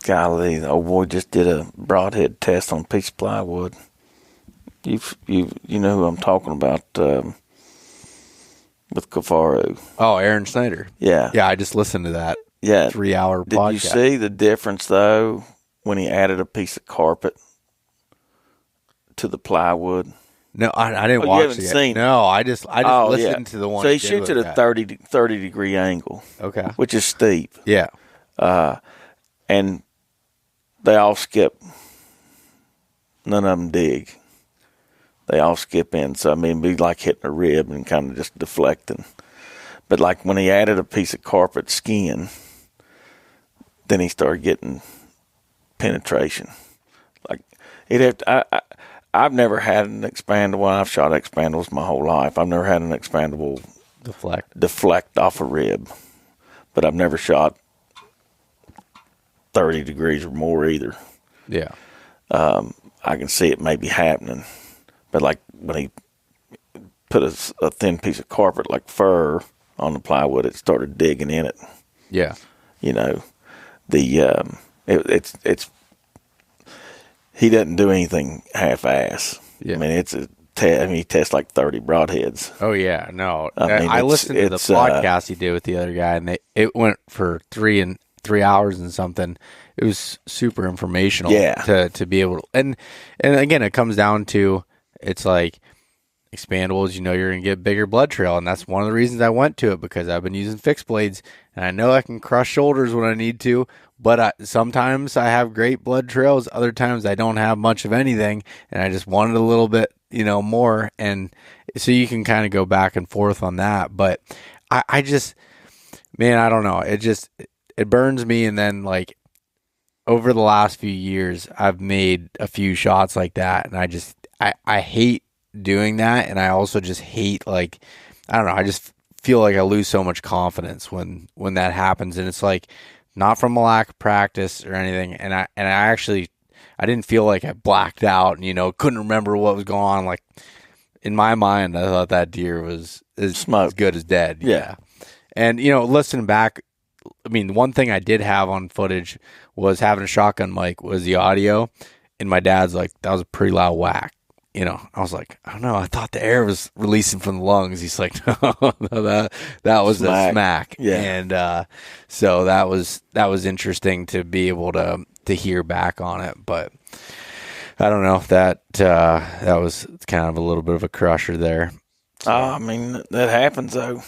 Golly, the old boy just did a broadhead test on a piece of plywood. You know who I'm talking about with Cafaro. Oh, Aaron Snyder. Yeah. Yeah, I just listened to that. Yeah. 3-hour podcast. Did you see the difference, though, when he added a piece of carpet to the plywood? No, I didn't watch it. You haven't seen it? No, I just listened to the one. So he shoots at a 30-degree angle. Okay. Which is steep. Yeah. And they all skip. None of them dig. They all skip in. So, I mean, it'd be like hitting a rib and kind of just deflecting. But, like, when he added a piece of carpet skin, then he started getting penetration. Like, he'd have to, I've never had an expandable. I've shot expandables my whole life. I've never had an expandable deflect off a rib. But I've never shot 30 degrees or more either. Yeah. I can see it maybe happening. But like when he put a thin piece of carpet like fur on the plywood, it started digging in it. Yeah. You know, it's he doesn't do anything half-ass. Yeah. I mean, he tests like 30 broadheads. Oh yeah, no. I listened to the podcast he did with the other guy, and it went for 3 hours and something. It was super informational. Yeah. To be able to, and again, it comes down to, it's like expandables, you're going to get bigger blood trail. And that's one of the reasons I went to it, because I've been using fixed blades and I know I can crush shoulders when I need to, but sometimes I have great blood trails. Other times I don't have much of anything, and I just wanted a little bit, more. And so you can kind of go back and forth on that. But I just, man, I don't know. It burns me. And then, like, over the last few years, I've made a few shots like that, and I hate doing that. And I also just hate, like, I don't know, I just feel like I lose so much confidence when that happens. And it's like, not from a lack of practice or anything. And I didn't feel like I blacked out and, couldn't remember what was going on. Like, in my mind, I thought that deer was as good as dead. Yeah. And, listening back, I mean, one thing I did have on footage was having a shotgun mic was the audio. And my dad's like, that was a pretty loud whack. I was like, I don't know. I thought the air was releasing from the lungs. He's like, no, that was a smack. Yeah. And so that was interesting to be able to hear back on it. But I don't know if that was kind of a little bit of a crusher there. So, I mean, that happens though.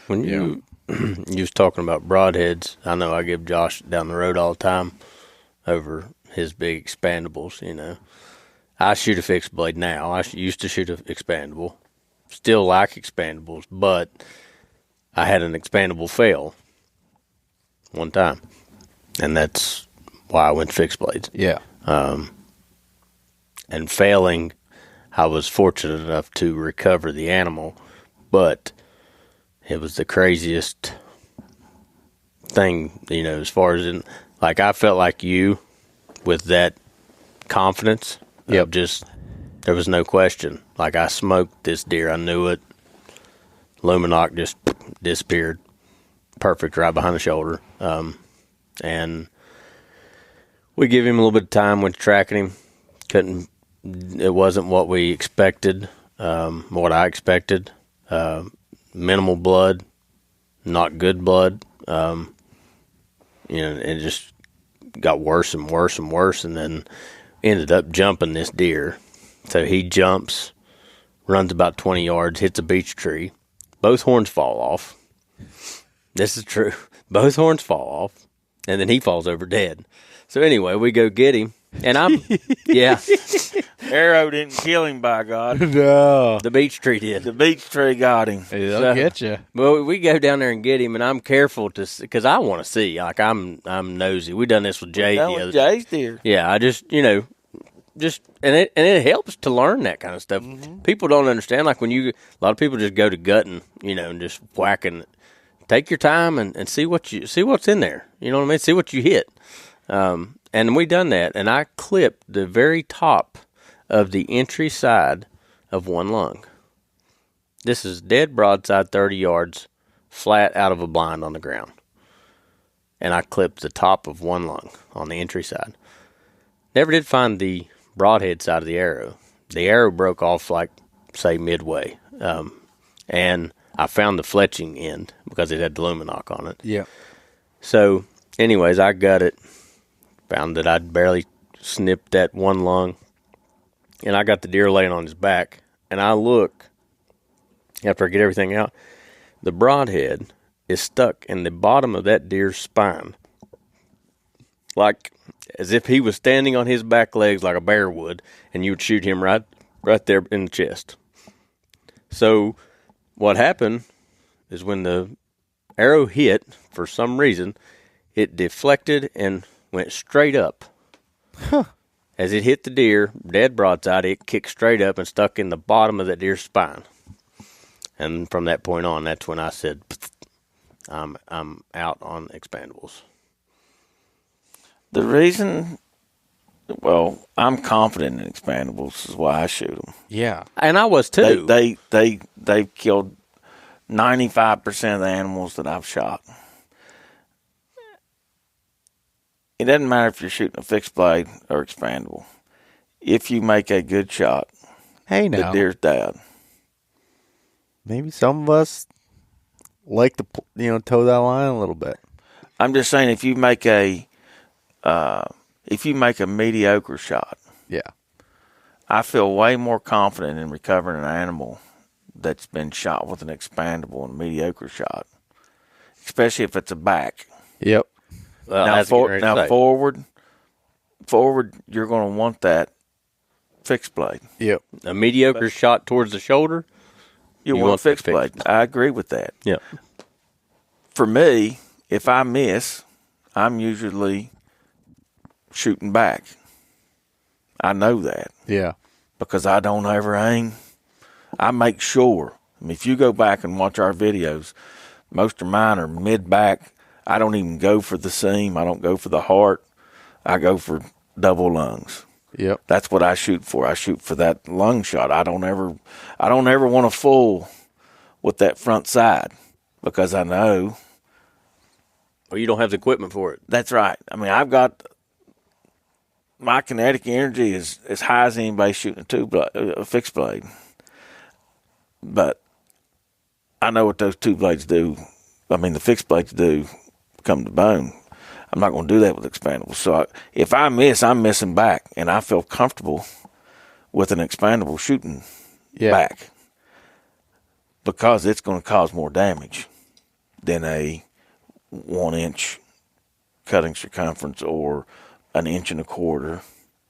When you was talking about broadheads, I know I give Josh down the road all the time over his big expandables, I shoot a fixed blade now. I used to shoot an expandable. Still like expandables, but I had an expandable fail one time. And that's why I went fixed blades. Yeah. And failing, I was fortunate enough to recover the animal, but it was the craziest thing, as far as like, I felt like you with that confidence. Yep. There was no question. Like, I smoked this deer. I knew it. Luminoc just disappeared. Perfect right behind the shoulder. And we give him a little bit of time, went to tracking him. It wasn't what we expected, what I expected. Minimal blood, not good blood. It just got worse and worse and worse, and then ended up jumping this deer. So he jumps, runs about 20 yards, hits a beech tree. Both horns fall off. This is true. Both horns fall off, and then he falls over dead. So anyway, we go get him, and I'm, yeah. Arrow didn't kill him, by God. No. The beech tree did. The beech tree got him. They'll get you. Well, we go down there and get him, and I'm careful because I want to see. Like, I'm nosy. We done this with Jay the other day. Jay's deer. Yeah, I just, and it helps to learn that kind of stuff. Mm-hmm. People don't understand. Like, a lot of people just go to gutting, and just whacking. Take your time and see what's in there. You know what I mean? See what you hit. And we done that, and I clipped the very top of the entry side of one lung. This is dead broadside, 30 yards, flat out of a blind on the ground. and I clipped the top of one lung on the entry side. Never did find the broadhead side of the arrow. The arrow broke off, like, say, midway. And I found the fletching end because it had the Luminoc on it. Yeah. So, anyways, I got it. Found that I'd barely snipped that one lung. And I got the deer laying on his back. And I look, after I get everything out, the broadhead is stuck in the bottom of that deer's spine. Like, as if he was standing on his back legs like a bear would, and you would shoot him right there in the chest. So, what happened is when the arrow hit, for some reason, it deflected and went straight up. Huh. As it hit the deer, dead broadside, it kicked straight up and stuck in the bottom of that deer's spine. And from that point on, that's when I said, I'm out on expandables. The reason, well, I'm confident in expandables is why I shoot them. Yeah. And I was too. They've killed 95% of the animals that I've shot. It doesn't matter if you're shooting a fixed blade or expandable. If you make a good shot, Hey, the now. deer's dead. Maybe some of us like to, toe that line a little bit. I'm just saying, if you make a mediocre shot, Yeah. I feel way more confident in recovering an animal that's been shot with an expandable and a mediocre shot, especially if it's a back. Yep. Well, Forward, you're going to want that fixed blade. Yep. a mediocre shot towards the shoulder. You want fixed blade. I agree with that. Yeah. For me, if I miss, I'm usually shooting back. I know that Yeah. because I don't ever aim. I make sure. I mean, if you go back and watch our videos, most of mine are mid-back. I don't even go for the seam. I don't go for the heart. I go for double lungs. Yep. That's what I shoot for. I shoot for that lung shot. I don't ever want to fool with that front side because I know. Well, you don't have the equipment for it. That's right. I mean, I've got my kinetic energy is as high as anybody shooting a fixed blade. But I know what those two blades do. I mean, the fixed blades do come to bone. I'm not going to do that with expandables. So if I miss, I'm missing back, and I feel comfortable with an expandable shooting back because it's going to cause more damage than a 1-inch cutting circumference or an 1.25 inches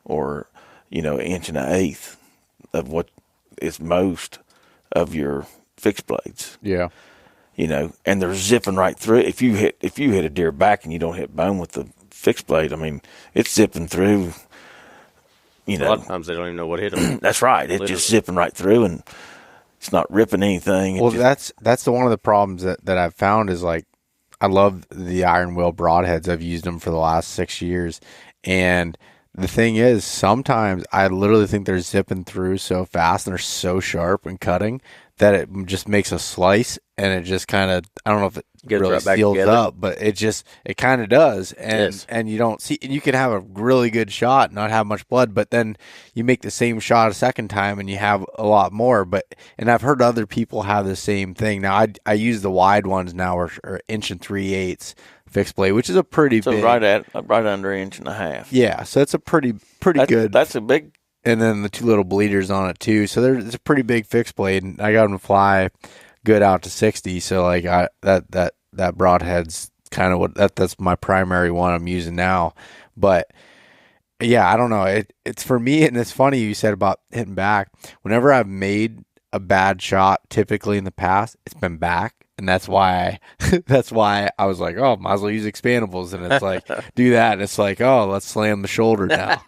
or, an 1.125 of what is most of your fixed blades. Yeah. And they're zipping right through. If you hit a deer back and you don't hit bone with the fixed blade, I mean, it's zipping through. A lot of times they don't even know what hit them. That's right. It's just zipping right through, and it's not ripping anything. Well, that's one of the problems that I've found is, like, I love the iron will broadheads. I've used them for the last 6 years, and the thing is, sometimes I literally think they're zipping through so fast and they're so sharp and cutting that it just makes a slice, and it just kind of, I don't know if it Gets really right back seals together. up, but it kind of does. And Yes. and you don't see, and you can have a really good shot, not have much blood, but then you make the same shot a second time and you have a lot more. And I've heard other people have the same thing. Now I use the wide ones now, or 1 3/8 fixed blade, which is a pretty so big. right under 1.5 inches. Yeah, so it's a pretty good. That's a big. And then the 2 little bleeders on it too. So it's a pretty big fixed blade, and I got them to fly good out to 60. So like that broadhead's kind of that's my primary one I'm using now. But yeah, I don't know. It's for me, and it's funny you said about hitting back. Whenever I've made a bad shot, typically in the past, it's been back. And that's why I was like, oh, might as well use expandables. And it's like, do that. And it's like, oh, let's slam the shoulder now.